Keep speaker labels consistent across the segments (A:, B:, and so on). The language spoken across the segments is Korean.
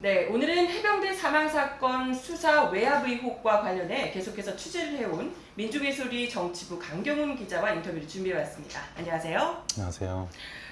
A: 네, 오늘은 해병대 사망사건 수사 외압 의혹과 관련해 계속해서 취재를 해온 민중예술이 정치부 강경훈 기자와 인터뷰를 준비해봤습니다. 안녕하세요.
B: 안녕하세요.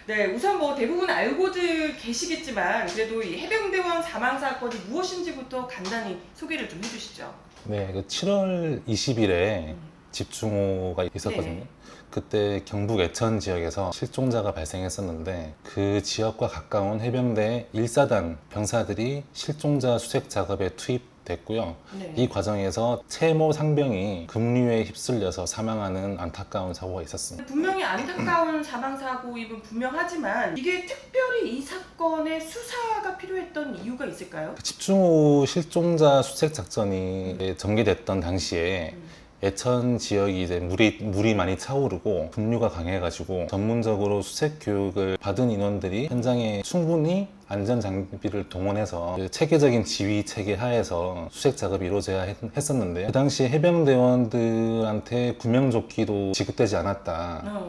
A: 네, 우선 대부분 알고들 계시겠지만 그래도 이 해병대원 사망사건이 무엇인지부터 간단히 소개를 좀 해주시죠.
B: 네, 7월 20일에 집중호우가 있었거든요.
A: 네.
B: 그때 경북 애천 지역에서 실종자가 발생했었는데 그 지역과 가까운 해병대 1사단 병사들이 실종자 수색 작업에 투입됐고요.
A: 네.
B: 이 과정에서 채모 상병이 급류에 휩쓸려서 사망하는 안타까운 사고가 있었습니다.
A: 분명히 안타까운 사망사고임은 분명하지만 이게 특별히 이 사건의 수사가 필요했던 이유가 있을까요?
B: 집중호우 실종자 수색 작전이 전개됐던 당시에 애천 지역이 이제 물이 많이 차오르고 급류가 강해가지고 전문적으로 수색 교육을 받은 인원들이 현장에 충분히 안전 장비를 동원해서 체계적인 지휘 체계 하에서 수색 작업이 이루어져야 했었는데요. 그 당시 해병대원들한테 구명조끼도 지급되지 않았다.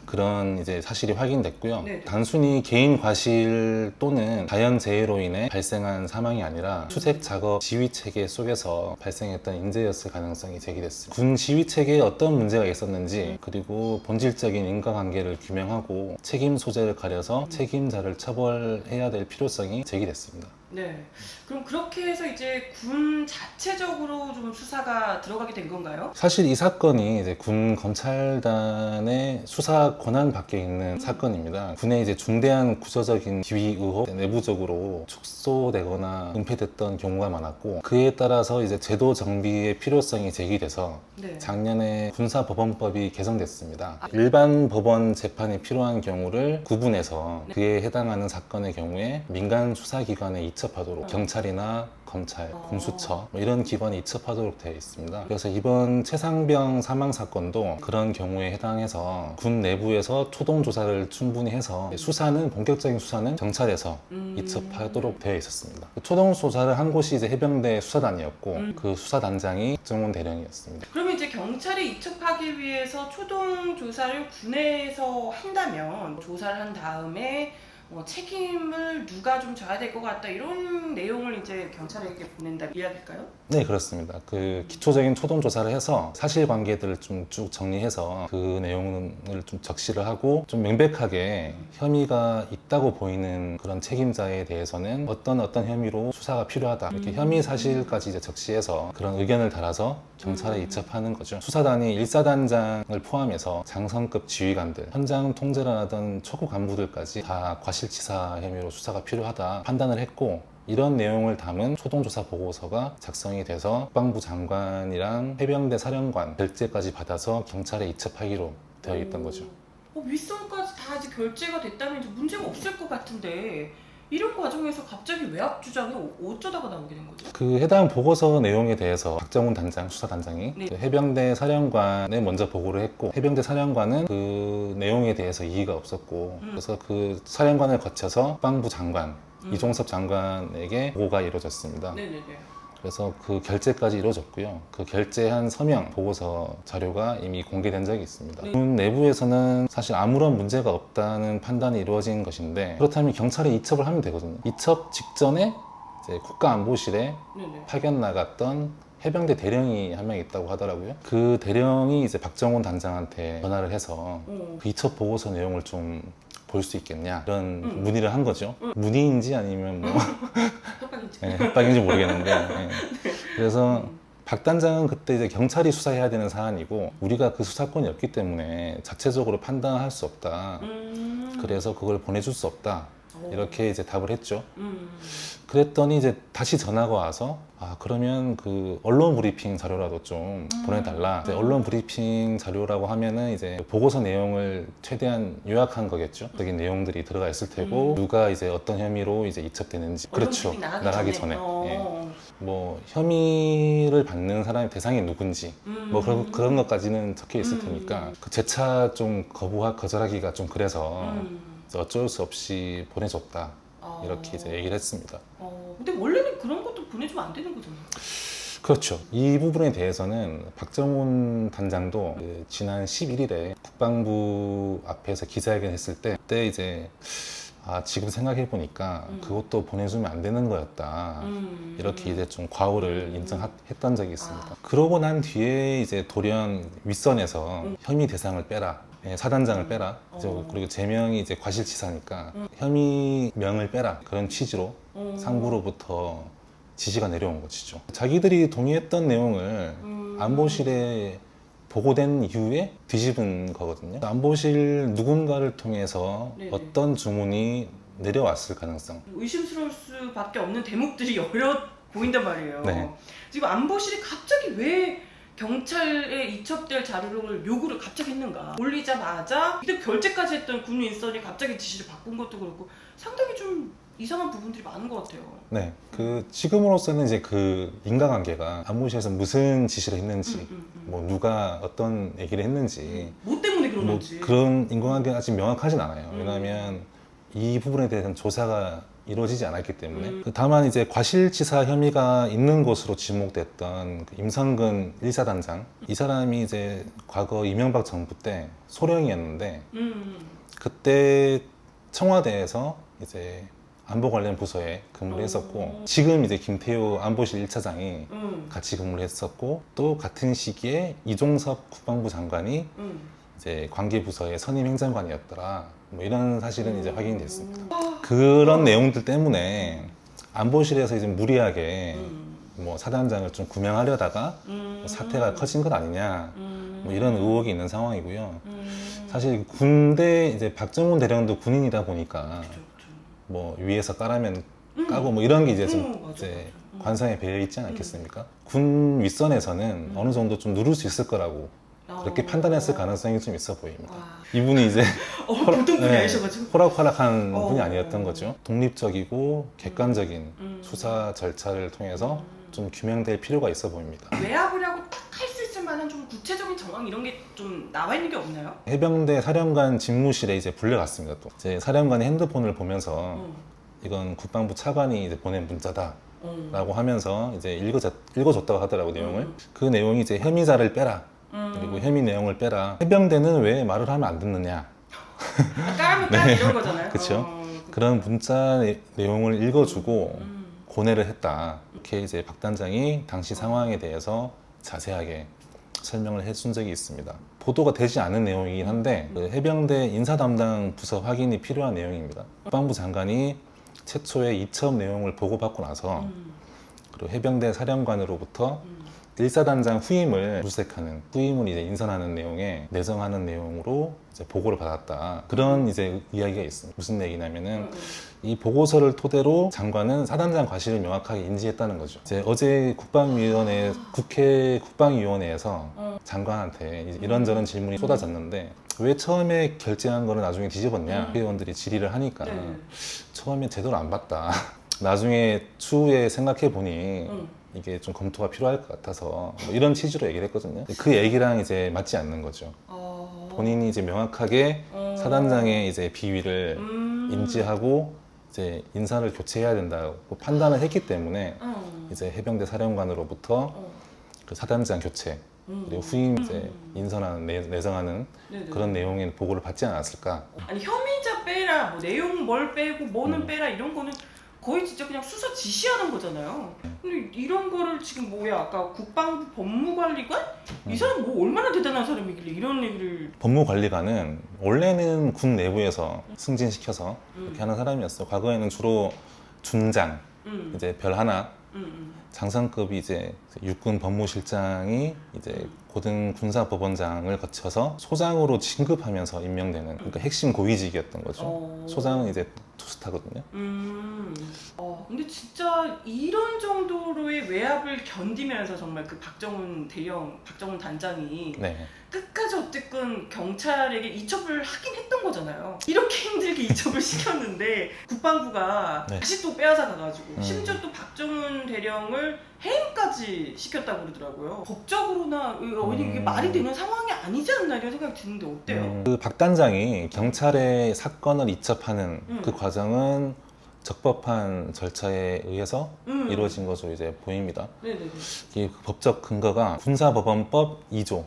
B: 그런 이제 사실이 확인됐고요.
A: 네.
B: 단순히 개인 과실 또는 자연재해로 인해 발생한 사망이 아니라 수색 작업 지휘 체계 속에서 발생했던 인재였을 가능성이 제기됐습니다. 군 지휘 체계에 어떤 문제가 있었는지 그리고 본질적인 인과관계를 규명하고 책임 소재를 가려서 책임자를 처벌해야 될 필요성이 제기됐습니다.
A: 네. 그럼 그렇게 해서 이제 군 자체적으로 좀 수사가 들어가게 된 건가요?
B: 사실 이 사건이 이제 군 검찰단의 수사 권한 밖에 있는 사건입니다. 군의 이제 중대한 구조적인 지휘 의혹, 내부적으로 축소되거나 은폐됐던 경우가 많았고 그에 따라서 이제 제도 정비의 필요성이 제기돼서
A: 네.
B: 작년에 군사법원법이 개정됐습니다. 일반 법원 재판이 필요한 경우를 구분해서 그에 해당하는 사건의 경우에 민간 수사기관에 이첩하도록 경찰이나 검찰, 공수처 이런 기관이 이첩하도록 되어 있습니다. 그래서 이번 최상병 사망 사건도 그런 경우에 해당해서 군 내부에서 초동 조사를 충분히 해서 본격적인 수사는 경찰에서 이첩하도록 되어 있었습니다. 초동 조사를 한 곳이 이제 해병대 수사단이었고 그 수사단장이 박정훈 대령이었습니다.
A: 그러면 이제 경찰에 이첩하기 위해서 초동 조사를 군에서 한다면 조사를 한 다음에 책임을 누가 좀 져야 될 것 같다 이런 내용을 이제 경찰에게 보낸다 이야기일까요?
B: 네, 그렇습니다. 그 기초적인 초동 조사를 해서 사실관계들을 좀 쭉 정리해서 그 내용을 좀 적시를 하고 좀 명백하게 혐의가 있다고 보이는 그런 책임자에 대해서는 어떤 혐의로 수사가 필요하다 이렇게 혐의 사실까지 이제 적시해서 그런 의견을 달아서 경찰에 이첩하는 거죠. 수사단이 1사단장을 포함해서 장성급 지휘관들, 현장 통제를 하던 초급 간부들까지 다 과실치사 혐의로 수사가 필요하다 판단을 했고 이런 내용을 담은 초동조사 보고서가 작성이 돼서 국방부 장관이랑 해병대 사령관 결재까지 받아서 경찰에 이첩하기로 되어 있던 거죠.
A: 윗선까지 다 이제 결재가 됐다면 이제 문제가 없을 것 같은데 이런 과정에서 갑자기 외압 주장이 어쩌다가 나오게 된 거죠?
B: 그 해당 보고서 내용에 대해서 박정훈 단장, 수사단장이
A: 네.
B: 그 해병대 사령관에 먼저 보고를 했고 해병대 사령관은 그 내용에 대해서 이의가 없었고 그래서 그 사령관을 거쳐서 국방부 장관 이종섭 장관에게 보고가 이루어졌습니다.
A: 네네네.
B: 그래서 그 결재까지 이루어졌고요. 그 결재한 서명 보고서 자료가 이미 공개된 적이 있습니다.
A: 네.
B: 군 내부에서는 사실 아무런 문제가 없다는 판단이 이루어진 것인데 그렇다면 경찰에 이첩을 하면 되거든요. 이첩 직전에 이제 국가안보실에
A: 네네.
B: 파견 나갔던 해병대 대령이 한 명 있다고 하더라고요. 그 대령이 이제 박정훈 단장한테 전화를 해서 그 이첩 보고서 내용을 좀 볼 수 있겠냐 이런 문의를 한 거죠. 문의인지 아니면 뭐
A: 협박인지.
B: 네, 협박인지 모르겠는데 네. 그래서 박 단장은 그때 이제 경찰이 수사해야 되는 사안이고 우리가 그 수사권이 없기 때문에 자체적으로 판단할 수 없다. 그래서 그걸 보내줄 수 없다. 이렇게 이제 답을 했죠. 그랬더니 이제 다시 전화가 와서 그러면 그 언론 브리핑 자료라도 좀 보내달라. 이제 언론 브리핑 자료라고 하면은 이제 보고서 내용을 최대한 요약한 거겠죠. 적인 내용들이 들어가 있을 테고 누가 이제 어떤 혐의로 이제 이첩되는지 그렇죠. 나가기 전에. 예. 뭐 혐의를 받는 사람의 대상이 누군지 뭐 그런 것까지는 적혀 있을 테니까 그 재차 좀 거절하기가 좀 그래서 어쩔 수 없이 보내줬다. 이렇게 이제 얘기를 했습니다.
A: 근데 원래는 그런 것도 보내주면 안 되는 거잖아요.
B: 그렇죠. 이 부분에 대해서는 박정훈 단장도 지난 11일에 국방부 앞에서 기자회견 했을 때 그때 이제 지금 생각해 보니까 그것도 보내주면 안 되는 거였다. 이렇게 이제 좀 과오를 인정했던 적이 있습니다. 그러고 난 뒤에 이제 돌연 윗선에서 혐의 대상을 빼라. 사단장을 빼라. 그리고 제명이 이제 과실치사니까 혐의명을 빼라. 그런 취지로 상부로부터 지시가 내려온 것이죠. 자기들이 동의했던 내용을 안보실에 보고된 이후에 뒤집은 거거든요. 안보실 누군가를 통해서
A: 네네.
B: 어떤 주문이 내려왔을 가능성.
A: 의심스러울 수밖에 없는 대목들이 여러 보인단 말이에요.
B: 네.
A: 지금 안보실이 갑자기 왜 경찰에 이첩될 자료를 요구를 갑자기 했는가? 올리자마자 이때 결재까지 했던 군 윈선이 갑자기 지시를 바꾼 것도 그렇고 상당히 좀 이상한 부분들이 많은 것 같아요.
B: 네, 지금으로서는 이제 그 인과관계가 안보실에서 무슨 지시를 했는지, 뭐 누가 어떤 얘기를 했는지,
A: 뭐 때문에
B: 뭐
A: 그러는지.
B: 그런 인과관계가 아직 명확하진 않아요. 왜냐하면 이 부분에 대해서는 조사가 이루어지지 않았기 때문에. 다만 이제 과실치사 혐의가 있는 것으로 지목됐던 그 임성근 1사단장, 이 사람이 이제 과거 이명박 정부 때 소령이었는데 그때 청와대에서 이제 안보 관련 부서에 근무를 했었고, 지금 이제 김태호 안보실 1차장이 같이 근무를 했었고, 또 같은 시기에 이종섭 국방부 장관이 이제 관계부서의 선임 행정관이었더라. 뭐 이런 사실은 이제 확인이 됐습니다. 그런 내용들 때문에 안보실에서 이제 무리하게 뭐 사단장을 좀 구명하려다가 사태가 커진 것 아니냐, 뭐 이런 의혹이 있는 상황이고요. 사실 군대 이제 박정훈 대령도 군인이다 보니까 뭐 위에서 까라면 까고 뭐 이런 게 이제 좀
A: 맞아,
B: 이제
A: 맞아.
B: 관성에 배어 있지 않겠습니까? 군 윗선에서는 어느 정도 좀 누를 수 있을 거라고 그렇게 판단했을 가능성이 좀 있어 보입니다. 이분이 이제
A: 보통 분이 아니셔가지고.
B: 호락호락한 분이 아니었던 거죠. 독립적이고 객관적인 수사 절차를 통해서 좀 규명될 필요가 있어 보입니다.
A: 외압을 하고 딱 할 수 있을 만한 좀 구체적인 정황 이런 게 좀 나와 있는 게 없나요?
B: 해병대 사령관 집무실에 이제 불려갔습니다. 또 이제 사령관이 핸드폰을 보면서 이건 국방부 차관이 이제 보낸 문자다라고 하면서 이제 읽어줬다고 하더라고 내용을. 그 내용이 이제 혐의자를 빼라. 그리고 혐의 내용을 빼라. 해병대는 왜 말을 하면 안 듣느냐.
A: 까면 까 이런 거잖아요.
B: 그렇죠. 그런 문자 내용을 읽어주고 고뇌를 했다. 이렇게 이제 박 단장이 당시 상황에 대해서 자세하게 설명을 해준 적이 있습니다. 보도가 되지 않은 내용이긴 한데 그 해병대 인사 담당 부서 확인이 필요한 내용입니다. 국방부 장관이 최초의 이첩 내용을 보고받고 나서 그리고 해병대 사령관으로부터 1사단장 후임을 물색하는, 후임을 이제 인선하는 내용에 내정하는 내용으로 이제 보고를 받았다. 그런 이제 이야기가 있습니다. 무슨 얘기냐면은 이 보고서를 토대로 장관은 사단장 과실을 명확하게 인지했다는 거죠. 이제 어제 국회 국방위원회에서 장관한테 이제 이런저런 질문이 쏟아졌는데 왜 처음에 결재한 거를 나중에 뒤집었냐. 의원들이 질의를 하니까 처음에 제대로 안 봤다. 나중에 추후에 생각해 보니 이게 좀 검토가 필요할 것 같아서 뭐 이런 취지로 얘기를 했거든요. 그 얘기랑 이제 맞지 않는 거죠. 본인이 이제 명확하게 사단장의 이제 비위를 인지하고 이제 인사를 교체해야 된다고 판단을 했기 때문에 이제 해병대 사령관으로부터 그 사단장 교체 그리고 후임 이제 인선하는 내정하는 그런 내용의 보고를 받지 않았을까.
A: 아니 혐의자 빼라, 뭐 내용 뭘 빼고 뭐는 빼라 이런 거는 거의 진짜 그냥 수사 지시하는 거잖아요. 근데 이런 거를 지금 뭐야 아까 국방부 법무관리관? 이 사람 뭐 얼마나 대단한 사람이길래 이런 얘기를.
B: 법무관리관은 원래는 군 내부에서 승진시켜서 이렇게 하는 사람이었어. 과거에는 주로 준장, 이제 별 하나, 장성급이 이제 육군 법무실장이 이제 고등 군사법원장을 거쳐서 소장으로 진급하면서 임명되는, 그러니까 핵심 고위직이었던 거죠. 소장은 이제 투스타거든요.
A: 근데 진짜 이런 정도로의 외압을 견디면서 정말 그 박정훈 단장이
B: 네.
A: 끝까지 어쨌든 경찰에게 이첩을 하긴 했던 거잖아요. 이렇게 힘들게 이첩을 시켰는데 국방부가
B: 네.
A: 다시 또 빼앗아 가가지고 심지어 또 박정훈 대령을 해임까지 시켰다고 그러더라고요. 법적으로나 이게 말이 되는 상황이 아니지 않나 이런 생각이 드는데 어때요?
B: 그 박 단장이 경찰에 사건을 이첩하는 그 과정은 적법한 절차에 의해서 이루어진 것으로 이제 보입니다.
A: 네네네.
B: 이 법적 근거가 군사법원법 2조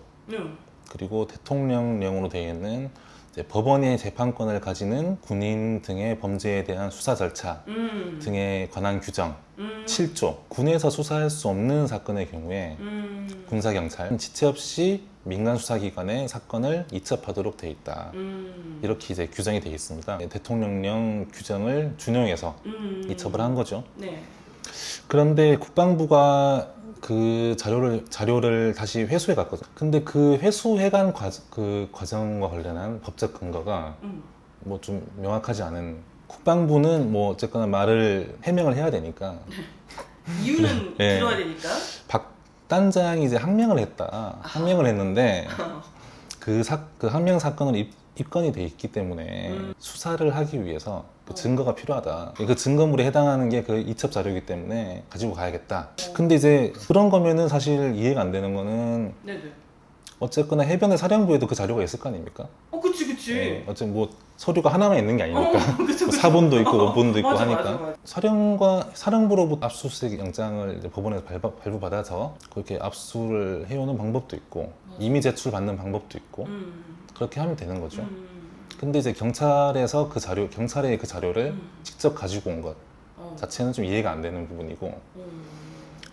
B: 그리고 대통령령으로 되어 있는 이제 법원의 재판권을 가지는 군인 등의 범죄에 대한 수사 절차 등에 관한 규정 7조 군에서 수사할 수 없는 사건의 경우에 군사경찰 지체 없이 민간 수사기관에 사건을 이첩하도록 돼 있다. 이렇게 이제 규정이 되어 있습니다. 대통령령 규정을 준용해서 이첩을 한 거죠.
A: 네.
B: 그런데 국방부가 그 자료를 다시 회수해 갔거든요. 근데 그 회수해간 그 과정과 관련한 법적 근거가 뭐 좀 명확하지 않은. 국방부는 뭐 어쨌거나 말을 해명을 해야 되니까
A: 이유는
B: 네.
A: 들어야 되니까.
B: 박 단장이 이제 항명을 했다. 항명을 했는데 그 항명 사건은 입건이 돼 있기 때문에 수사를 하기 위해서 그 증거가 필요하다. 그 증거물에 해당하는 게 그 이첩 자료이기 때문에 가지고 가야겠다. 근데 이제 그런 거면은 사실 이해가 안 되는 거는
A: 네네.
B: 어쨌거나 해병대 사령부에도 그 자료가 있을 거 아닙니까?
A: 그치.
B: 네, 어쨌든 뭐 서류가 하나만 있는 게 아니니까.
A: 그쵸.
B: 뭐 사본도 있고 원본도 있고
A: 맞아,
B: 하니까.
A: 맞아.
B: 사령부로부터 압수수색 영장을 이제 법원에서 발부받아서 그렇게 압수를 해오는 방법도 있고 이미 제출받는 방법도 있고 그렇게 하면 되는 거죠. 근데 이제 경찰의 그 자료를 직접 가지고 온 것 자체는 좀 이해가 안 되는 부분이고,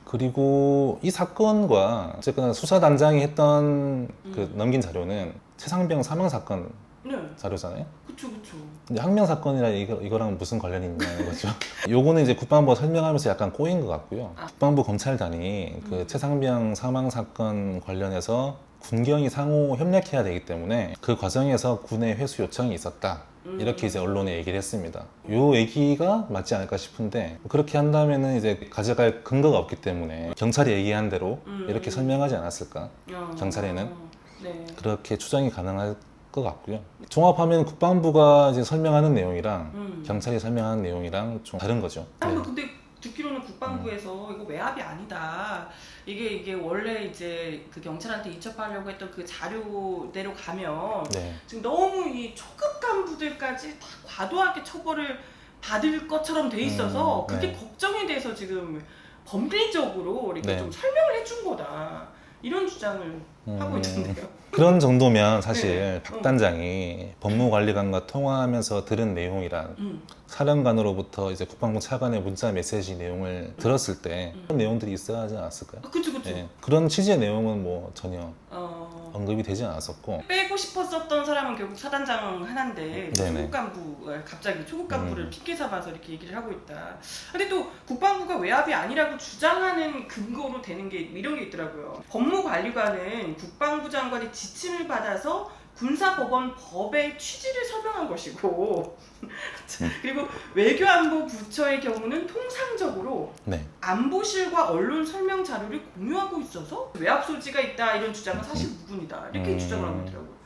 B: 그리고 이 사건과 어쨌거나 수사단장이 했던 그 넘긴 자료는 최상병 사망 사건
A: 네.
B: 자료잖아요.
A: 그쵸.
B: 근데 항명 사건이라 이거랑 무슨 관련이 있냐는 거죠. 요거는 이제 국방부가 설명하면서 약간 꼬인 것 같고요. 국방부 검찰단이 그 최상병 사망 사건 관련해서 군경이 상호 협력해야 되기 때문에 그 과정에서 군의 회수 요청이 있었다. 이렇게 이제 언론에 얘기를 했습니다. 요 얘기가 맞지 않을까 싶은데, 그렇게 한다면은 이제 가져갈 근거가 없기 때문에 경찰이 얘기한 대로 이렇게 설명하지 않았을까? 경찰에는
A: 네.
B: 그렇게 추정이 가능할 것 같고요. 종합하면 국방부가 이제 설명하는 내용이랑 경찰이 설명하는 내용이랑 좀 다른 거죠. 네.
A: 근데 듣기로는 국방부에서 이거 외압이 아니다. 이게 원래 이제 그 경찰한테 이첩하려고 했던 그 자료대로 가면
B: 네.
A: 지금 너무 이 초급 간부들까지 다 과도하게 처벌을 받을 것처럼 돼 있어서 그게
B: 네.
A: 걱정이 돼서 지금 법리적으로 이렇게
B: 네.
A: 좀 설명을 해준 거다. 이런 주장을 하고 있던데요.
B: 그런 정도면 사실
A: 네.
B: 박 단장이 법무관리관과 통화하면서 들은 내용이란 사령관으로부터 이제 국방부 차관의 문자 메시지 내용을 들었을 때 그런 내용들이 있어야 하지 않았을까요?
A: 그쵸.
B: 네. 그런 취지의 내용은 뭐 전혀 언급이 되지 않았었고,
A: 빼고 싶었었던 사람은 결국 사단장 하나인데
B: 네네.
A: 초급 간부 갑자기 초급 간부를 핑계 삼아서 이렇게 얘기를 하고 있다. 근데 또 국방부가 외압이 아니라고 주장하는 근거로 되는 게 이런 게 있더라고요. 법무관리관은 국방부 장관의 지침을 받아서 군사법원 법의 취지를 설명한 것이고 그리고 외교안보 부처의 경우는 통상적으로
B: 네.
A: 안보실과 언론 설명 자료를 공유하고 있어서 외압 소지가 있다 이런 주장은 사실 무근이다 이렇게 주장을 하고 있더라고요.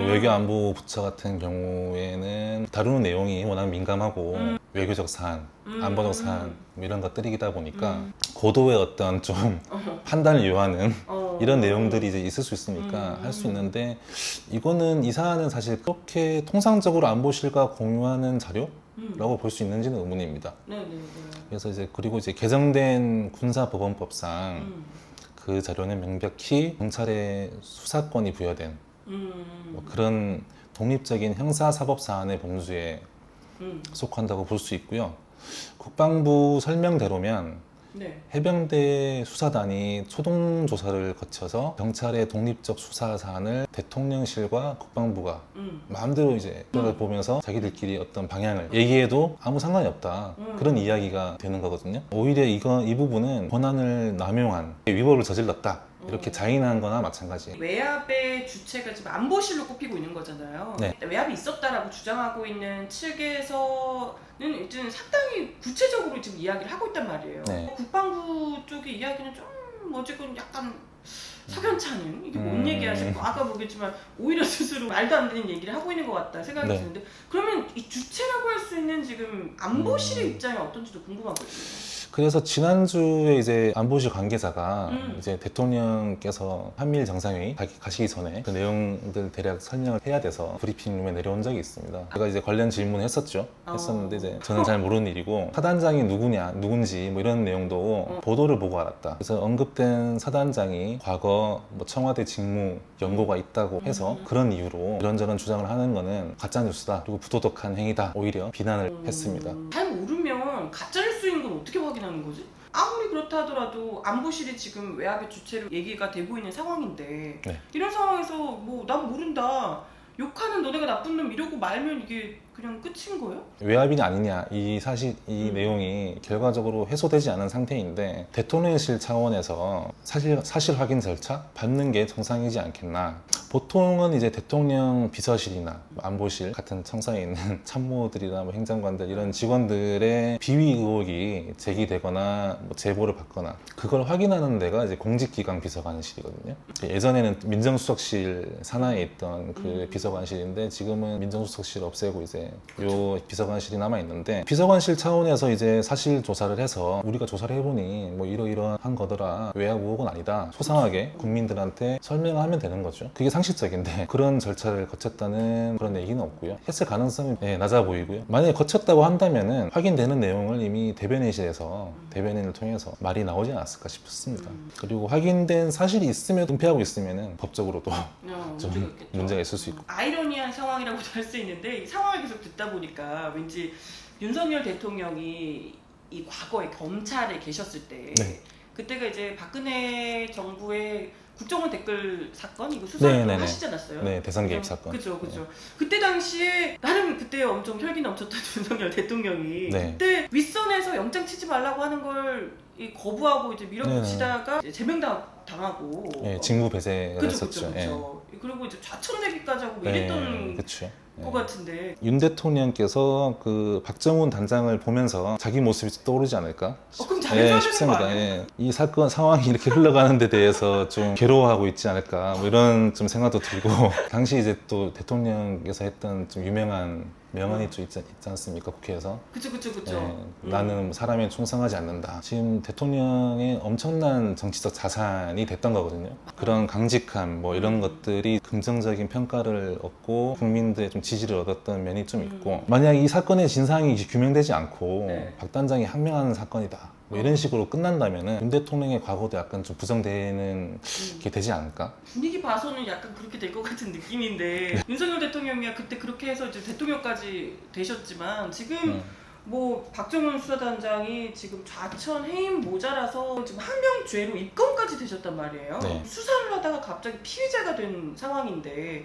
B: 외교안보 부처 같은 경우에는 다루는 내용이 워낙 민감하고 외교적 사안, 안보적 사안 이런 것들이다 보니까 고도의 어떤 좀 판단을 요하는 이런 내용들이 이제 있을 수 있으니까 할 수 있는데, 이 사안은 사실 그렇게 통상적으로 안보실과 공유하는 자료라고 볼 수 있는지는 의문입니다.
A: 네네네.
B: 그래서 그리고 군사법원법상 그 자료는 명백히 경찰의 수사권이 부여된 뭐 그런 독립적인 형사사법 사안의 범주에 속한다고 볼 수 있고요. 국방부 설명대로면
A: 네.
B: 해병대 수사단이 초동 조사를 거쳐서 경찰의 독립적 수사 사안을 대통령실과 국방부가 마음대로 이제 보면서 자기들끼리 어떤 방향을 얘기해도 아무 상관이 없다. 그런 이야기가 되는 거거든요. 오히려 이 부분은 권한을 남용한 위법을 저질렀다. 이렇게 자인한 거나 마찬가지.
A: 외압의 주체가 지금 안보실로 꼽히고 있는 거잖아요.
B: 네.
A: 외압이 있었다라고 주장하고 있는 측에서는 일단 상당히 구체적으로 지금 이야기를 하고 있단 말이에요.
B: 네.
A: 국방부 쪽의 이야기는 좀 어쨌건 약간 석연찮은 이게 뭔 얘기하시고 아까 보겠지만 오히려 스스로 말도 안 되는 얘기를 하고 있는 것 같다 생각이
B: 네.
A: 드는데, 그러면 이 주체라고 할 수 있는 지금 안보실의 입장이 어떤지도 궁금하거든요.
B: 그래서 지난주에 이제 안보실 관계자가 이제 대통령께서 한미일 정상회의 가시기 전에 그 내용들 대략 설명을 해야 돼서 브리핑룸에 내려온 적이 있습니다. 제가 이제 관련 질문을 했었는데 이제 저는 잘 모르는 일이고 사단장이 누군지 뭐 이런 내용도 보도를 보고 알았다. 그래서 언급된 사단장이 과거 뭐 청와대 직무 연고가 있다고 해서 그런 이유로 이런저런 주장을 하는 거는 가짜뉴스다. 그리고 부도덕한 행위다. 오히려 비난을 했습니다.
A: 잘 모르면 가짜뉴스인 건 어떻게 확인하는 거지? 아무리 그렇다 하더라도 안보실이 지금 외압의 주체로 얘기가 되고 있는 상황인데
B: 네.
A: 이런 상황에서 뭐 난 모른다 욕하는 너네가 나쁜 놈 이러고 말면 이게 그냥 끝인 거예요?
B: 외압이 아니냐 이 내용이 결과적으로 해소되지 않은 상태인데 대통령실 차원에서 사실 확인 절차 받는 게 정상이지 않겠나. 보통은 이제 대통령 비서실이나 안보실 같은 청사에 있는 참모들이나 뭐 행정관들 이런 직원들의 비위 의혹이 제기되거나 뭐 제보를 받거나 그걸 확인하는 데가 이제 공직기강 비서관실이거든요. 예전에는 민정수석실 산하에 있던 그 비서관실인데 지금은 민정수석실 없애고 이제 요 비서관실이 남아 있는데 비서관실 차원에서 이제 사실 조사를 해서 우리가 조사를 해보니 뭐 이러이러한 거더라 외압 의혹은 아니다 소상하게 국민들한테 설명하면 되는 거죠. 그게 상식적인데 그런 절차를 거쳤다는 그런 얘기는 없고요. 했을 가능성이 낮아 보이고요. 만약에 거쳤다고 한다면은 확인되는 내용을 이미 대변인실에서 대변인을 통해서 말이 나오지 않았을까 싶습니다. 그리고 확인된 사실이 있으면 은폐하고 있으면은 법적으로도 좀 문제가 있을 수 있고.
A: 아이러니한 상황이라고도 할 수 있는데 이 상황을 계속 듣다 보니까 왠지 윤석열 대통령이 이 과거에 검찰에 계셨을 때
B: 네.
A: 그때가 이제 박근혜 정부의 국정원 댓글 사건 이거 수사를 하시지 않았어요?
B: 네, 대선 개입 사건.
A: 그죠. 그때 당시에 나름 그때 엄청 혈기 넘쳤던 윤석열 대통령이 그때 윗선에서 영장 치지 말라고 하는 걸 거부하고 이제 밀어붙이다가 제명당하고
B: 직무 배제를 했었죠.
A: 그리고 이제 좌천되기까지 하고 이랬던 것 같은데
B: 윤 대통령께서 그 박정훈 단장을 보면서 자기 모습이 떠오르지 않을까?
A: 그럼 잘해줘야
B: 싶습니다.
A: 되는 거 아니에요?
B: 이 사건 상황이 이렇게 흘러가는 데 대해서 좀 괴로워하고 있지 않을까? 뭐 이런 좀 생각도 들고 당시 이제 또 대통령께서 했던 좀 유명한 명언이 좀 있지 않습니까? 국회에서.
A: 그쵸.
B: 나는 사람에 충성하지 않는다. 지금 대통령의 엄청난 정치적 자산이 됐던 거거든요. 그런 강직함 뭐 이런 것들이 긍정적인 평가를 얻고 국민들의 좀 지지를 얻었던 면이 좀 있고 만약 이 사건의 진상이 규명되지 않고 박 단장이 항명하는 사건이다. 뭐 이런 식으로 끝난다면은 윤 대통령의 과거도 약간 좀 부정되는 게 되지 않을까?
A: 분위기 봐서는 약간 그렇게 될 것 같은 느낌인데 윤석열 대통령이 그때 그렇게 해서 이제 대통령까지 되셨지만 지금 뭐 박정훈 수사단장이 지금 좌천 해임 모자라서 지금 항명죄로 입건까지 되셨단 말이에요. 수사를 하다가 갑자기 피의자가 된 상황인데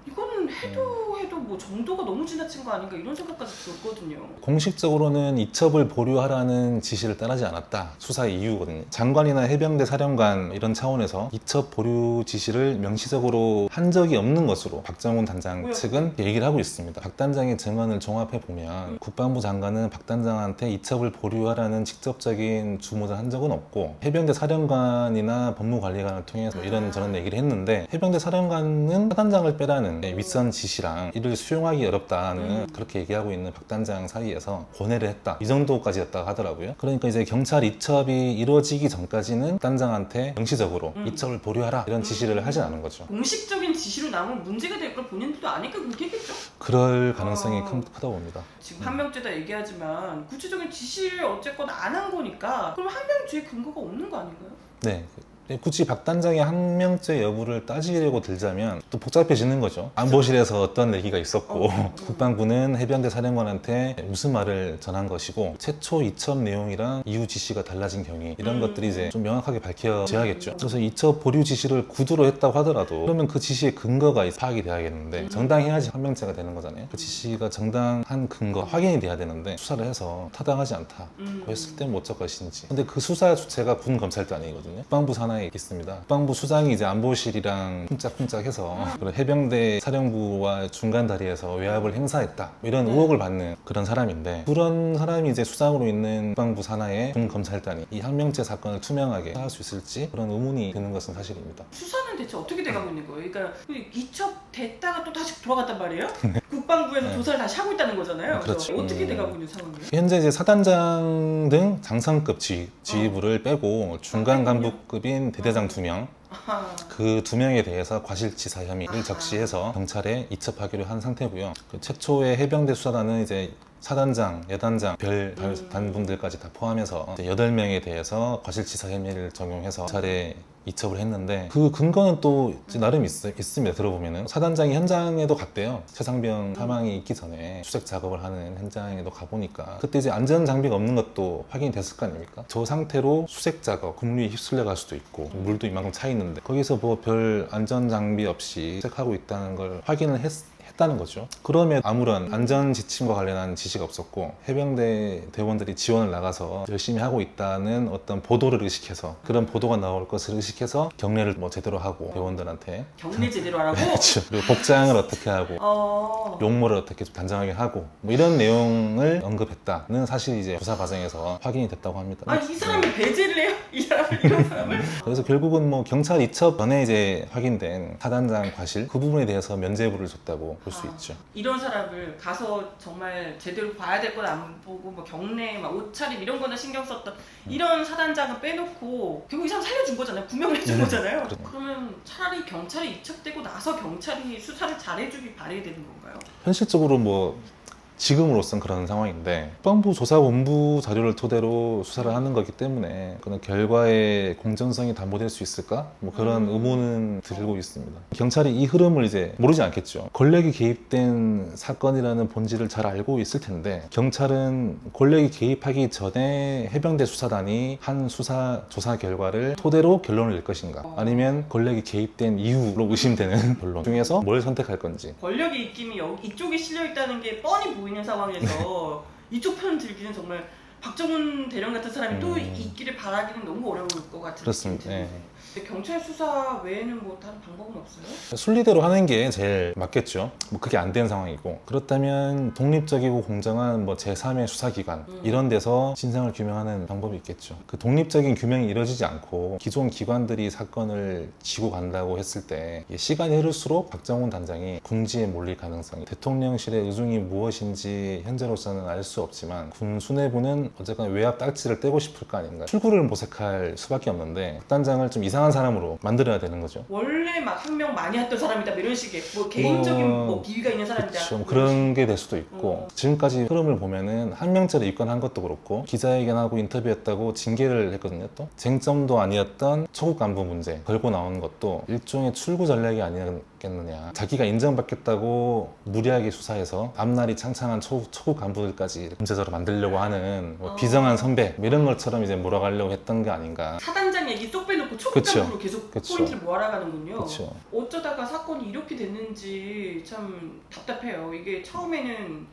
A: 이거는 해도 뭐 정도가 너무 지나친 거 아닌가 이런 생각까지 들었거든요.
B: 공식적으로는 이첩을 보류하라는 지시를 따르지 않았다. 수사의 이유거든요. 장관이나 해병대 사령관 이런 차원에서 이첩 보류 지시를 명시적으로 한 적이 없는 것으로 박정훈 단장 측은 얘기를 하고 있습니다. 박 단장의 증언을 종합해 보면 국방부 장관은 박 단장한테 이첩을 보류하라는 직접적인 주문을 한 적은 없고 해병대 사령관이나 법무관리관을 통해서 이런저런 얘기를 했는데 해병대 사령관은 사 단장을 빼라는 윗선 지시랑 이를 수용하기 어렵다는 그렇게 얘기하고 있는 박 단장 사이에서 고뇌를 했다. 이 정도까지였다고 하더라고요. 그러니까 이제 경찰 이첩이 이루어지기 전까지는 박 단장한테 명시적으로 이첩을 보류하라 이런 지시를 하진 않은 거죠.
A: 공식적인 지시로 나오면 문제가 될 걸 본인들도 아니까 그렇게 했겠죠?
B: 그럴 가능성이 크다고 봅니다.
A: 지금 항명죄다 얘기하지만 구체적인 지시를 어쨌건 안 한 거니까 그럼 항명죄에 근거가 없는 거 아닌가요?
B: 네. 굳이 박 단장의 항명죄 여부를 따지려고 들자면 또 복잡해지는 거죠. 안보실에서 어떤 얘기가 있었고 국방부는 해병대 사령관한테 무슨 말을 전한 것이고 최초 이첩 내용이랑 이후 지시가 달라진 경위 이런 것들이 이제 좀 명확하게 밝혀져야겠죠. 그래서 이첩 보류 지시를 구두로 했다고 하더라도 그러면 그 지시의 근거가 파악이 돼야겠는데 정당해야지 항명죄가 되는 거잖아요. 그 지시가 정당한 근거 확인이 돼야 되는데 수사를 해서 타당하지 않다 했을 때 뭐 어쩔 것인지. 근데 그 수사 주체가 군 검찰단이거든요. 국방부 산하 있습니다. 국방부 수장이 이제 안보실이랑 쿵짝쿵짝해서 그런 해병대 사령부와 중간 다리에서 외압을 행사했다 이런 의혹을 받는 그런 사람인데 그런 사람이 이제 수장으로 있는 국방부 산하의 군 검찰단이 이 항명죄 사건을 투명하게 할 수 있을지 그런 의문이 드는 것은 사실입니다.
A: 수사는 대체 어떻게 돼가고 있는 거예요? 그러니까 이첩 됐다가 또 다시 돌아갔단 말이에요? 국방부에서 조사를 다시 하고 있다는 거잖아요.
B: 그렇죠.
A: 그래서 어떻게 돼가고 있는 상황이에요?
B: 현재 이제 사단장 등 장성급 지휘부를 빼고 중간 간부급인 대대장 2명, 그 2명에 대해서 과실치사 혐의를 적시해서 경찰에 이첩하기로 한 상태고요. 그 최초의 해병대 수사단은 이제 사단장, 여단장, 별 단분들까지 다 포함해서 8명에 대해서 과실치사 혐의를 적용해서 경찰에 이첩을 했는데 그 근거는 또 나름 있습니다. 들어보면은 사단장이 현장에도 갔대요. 최상병 사망이 있기 전에 수색 작업을 하는 현장에도 가보니까 그때 이제 안전 장비가 없는 것도 확인이 됐을 거 아닙니까? 저 상태로 수색 작업, 국류에 휩쓸려 갈 수도 있고 물도 이만큼 차 있는데 거기서 뭐 별 안전 장비 없이 수색하고 있다는 걸 확인을 했다는 거죠. 그러면 아무런 안전 지침과 관련한 지시가 없었고 해병대 대원들이 지원을 나가서 열심히 하고 있다는 어떤 보도를 의식해서 그런 보도가 나올 것을 의식해서 경례를 뭐 제대로 하고 대원들한테
A: 경례 제대로 하라고?
B: 그렇죠. 그리고 복장을 어떻게 하고 용모를 어떻게 좀 단정하게 하고 뭐 이런 내용을 언급했다는 사실이 이제 조사 과정에서 확인이 됐다고 합니다.
A: 아니 이 사람이 배제를 해요? 이 사람을 이런 사람을?
B: 그래서 결국은 뭐 경찰 이첩 전에 이제 확인된 사단장 과실 그 부분에 대해서 면죄부를 줬다고 볼 수 있죠.
A: 이런 사람을 가서 정말 제대로 봐야 될 건 안 보고 뭐 경례, 막 옷차림 이런 거나 신경 썼던 이런 사단장은 빼놓고 결국 이 사람 살려준 거잖아요. 구명을 해준 거잖아요. 그러면 차라리 경찰이 이첩되고 나서 경찰이 수사를 잘해주길 바라야 되는 건가요?
B: 현실적으로 뭐 지금으로선 그런 상황인데 국방부 조사본부 자료를 토대로 수사를 하는 거기 때문에 그런 결과의 공정성이 담보될 수 있을까? 뭐 그런 의문은 들고 있습니다. 경찰이 이 흐름을 이제 모르지 않겠죠. 권력이 개입된 사건이라는 본질을 잘 알고 있을 텐데 경찰은 권력이 개입하기 전에 해병대 수사단이 한 수사 조사 결과를 토대로 결론을 낼 것인가 아니면 권력이 개입된 이후로 의심되는 결론 중에서 뭘 선택할 건지
A: 권력의 입김이 이쪽에 실려있다는 게 뻔히 보이는 상황에서 이쪽 편 들기는 정말 박정훈 대령 같은 사람이 또 있기를 바라기는 너무 어려울 것 같은
B: 그렇습니다.
A: 느낌이 드는데 경찰 수사 외에는 뭐 다른 방법은 없어요?
B: 순리대로 하는 게 제일 맞겠죠. 뭐 그게 안 된 상황이고 그렇다면 독립적이고 공정한 뭐 제3의 수사기관 이런 데서 진상을 규명하는 방법이 있겠죠. 그 독립적인 규명이 이루어지지 않고 기존 기관들이 사건을 지고 간다고 했을 때 시간이 흐를수록 박정훈 단장이 궁지에 몰릴 가능성이 대통령실의 의중이 무엇인지 현재로서는 알 수 없지만 군 수뇌부는 어쨌거나 외압 딱지를 떼고 싶을 거 아닌가. 출구를 모색할 수밖에 없는데 단장을 좀 이상한 사람으로 만들어야 되는 거죠.
A: 원래 막 혁명 많이 했던 사람이다 뭐 이런 식의 뭐 개인적인 뭐 비위가 있는 사람이다.
B: 그렇죠. 그런 게 될 수도 있고 지금까지 흐름을 보면은 한명철에 입건한 것도 그렇고 기자회견하고 인터뷰했다고 징계를 했거든요. 또 쟁점도 아니었던 초급 간부 문제 걸고 나온 것도 일종의 출구 전략이 아니겠느냐. 자기가 인정받겠다고 무리하게 수사해서 앞날이 창창한 초급 간부들까지 문제자로 만들려고 하는 뭐 비정한 선배 뭐 이런 것처럼 이제 몰아가려고 했던 게 아닌가.
A: 사단장 얘기 쏙 빼놓고 초급 간부로 계속 포인트를 모아가는군요.
B: 그쵸.
A: 어쩌다가 사건이 이렇게 됐는지 참 답답해요. 이게 처음에는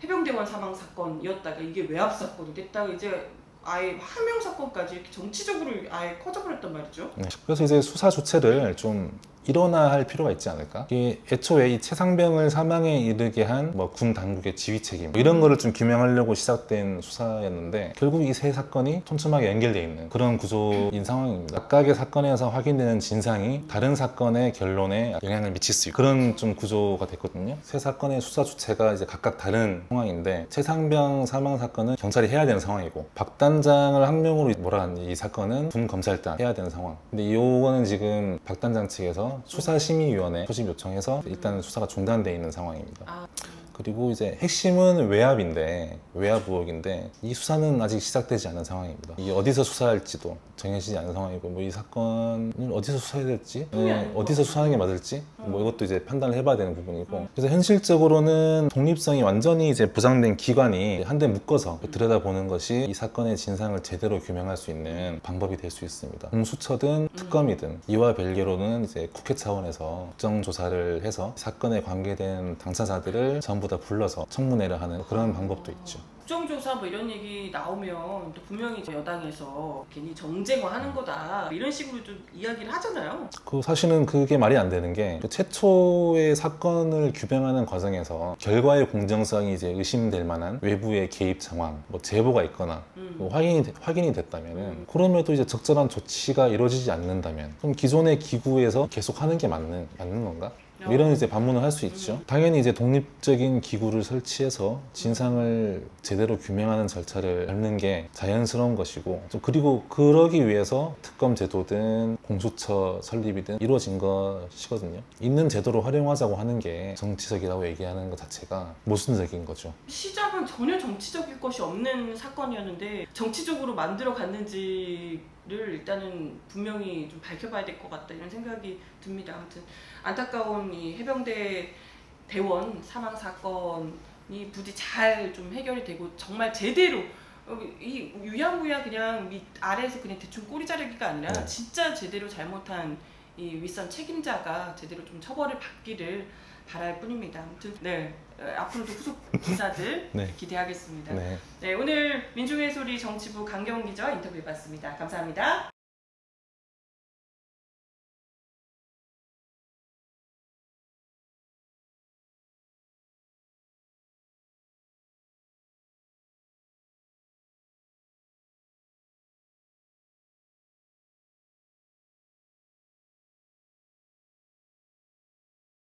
A: 해병대원 사망 사건이었다가 이게 외압 사건이 됐다가 이제 아예 하명 사건까지 이렇게 정치적으로 아예 커져버렸단 말이죠.
B: 네. 그래서 이제 수사 주체를 좀 일원화할 필요가 있지 않을까? 이게 애초에 이 최상병을 사망에 이르게 한 뭐 군 당국의 지휘 책임 뭐 이런 거를 좀 규명하려고 시작된 수사였는데 결국 이 세 사건이 촘촘하게 연결되어 있는 그런 구조인 상황입니다. 각각의 사건에서 확인되는 진상이 다른 사건의 결론에 영향을 미칠 수 있는 그런 좀 구조가 됐거든요. 세 사건의 수사 주체가 이제 각각 다른 상황인데 최상병 사망 사건은 경찰이 해야 되는 상황이고 박 단장을 항명으로 몰아간 이 사건은 군 검찰단 해야 되는 상황. 근데 이거는 지금 박 단장 측에서 수사심의위원회 소집 요청해서 일단 수사가 중단되어 있는 상황입니다. 그리고 이제 핵심은 외압인데 외압 의혹인데 이 수사는 아직 시작되지 않은 상황입니다. 이게 어디서 수사할지도 정해지지 않은 상황이고 뭐 이 사건을 어디서 수사해야 될지 어디서 수사하는 게 맞을지 뭐 이것도 이제 판단을 해봐야 되는 부분이고 그래서 현실적으로는 독립성이 완전히 이제 보장된 기관이 한데 묶어서 들여다보는 것이 이 사건의 진상을 제대로 규명할 수 있는 방법이 될 수 있습니다. 공수처든 특검이든 이와 별개로는 이제 국회 차원에서 국정조사를 해서 사건에 관계된 당사자들을 전부 다 불러서 청문회를 하는 그런 방법도 있죠.
A: 국정조사 뭐 이런 얘기 나오면 또 분명히 여당에서 괜히 정쟁화하는 거다 이런 식으로 좀 이야기를 하잖아요.
B: 그 사실은 그게 말이 안 되는 게 최초의 사건을 규명하는 과정에서 결과의 공정성이 이제 의심될 만한 외부의 개입 상황, 뭐 제보가 있거나 뭐 확인이 됐다면은 그럼에도 이제 적절한 조치가 이루어지지 않는다면 그럼 기존의 기구에서 계속 하는 게 맞는 건가? 이런 이제 반문을 할 수 있죠. 당연히 이제 독립적인 기구를 설치해서 진상을 제대로 규명하는 절차를 밟는 게 자연스러운 것이고, 또 그리고 그러기 위해서 특검 제도든 공수처 설립이든 이루어진 것이거든요. 있는 제도로 활용하자고 하는 게 정치적이라고 얘기하는 것 자체가 모순적인 거죠.
A: 시작은 전혀 정치적일 것이 없는 사건이었는데 정치적으로 만들어 갔는지를 일단은 분명히 좀 밝혀봐야 될 것 같다 이런 생각이 듭니다. 아무튼 안타까운 이 해병대 대원 사망 사건이 부디 잘 좀 해결이 되고 정말 제대로 이 유야무야 그냥 밑 아래에서 그냥 대충 꼬리 자르기가 아니라
B: 네.
A: 진짜 제대로 잘못한 이 윗선 책임자가 제대로 좀 처벌을 받기를 바랄 뿐입니다. 아무튼 네 앞으로도 후속 기사들
B: 네.
A: 기대하겠습니다.
B: 네.
A: 네 오늘 민중의 소리 정치부 강경훈 기자 인터뷰해봤습니다. 감사합니다.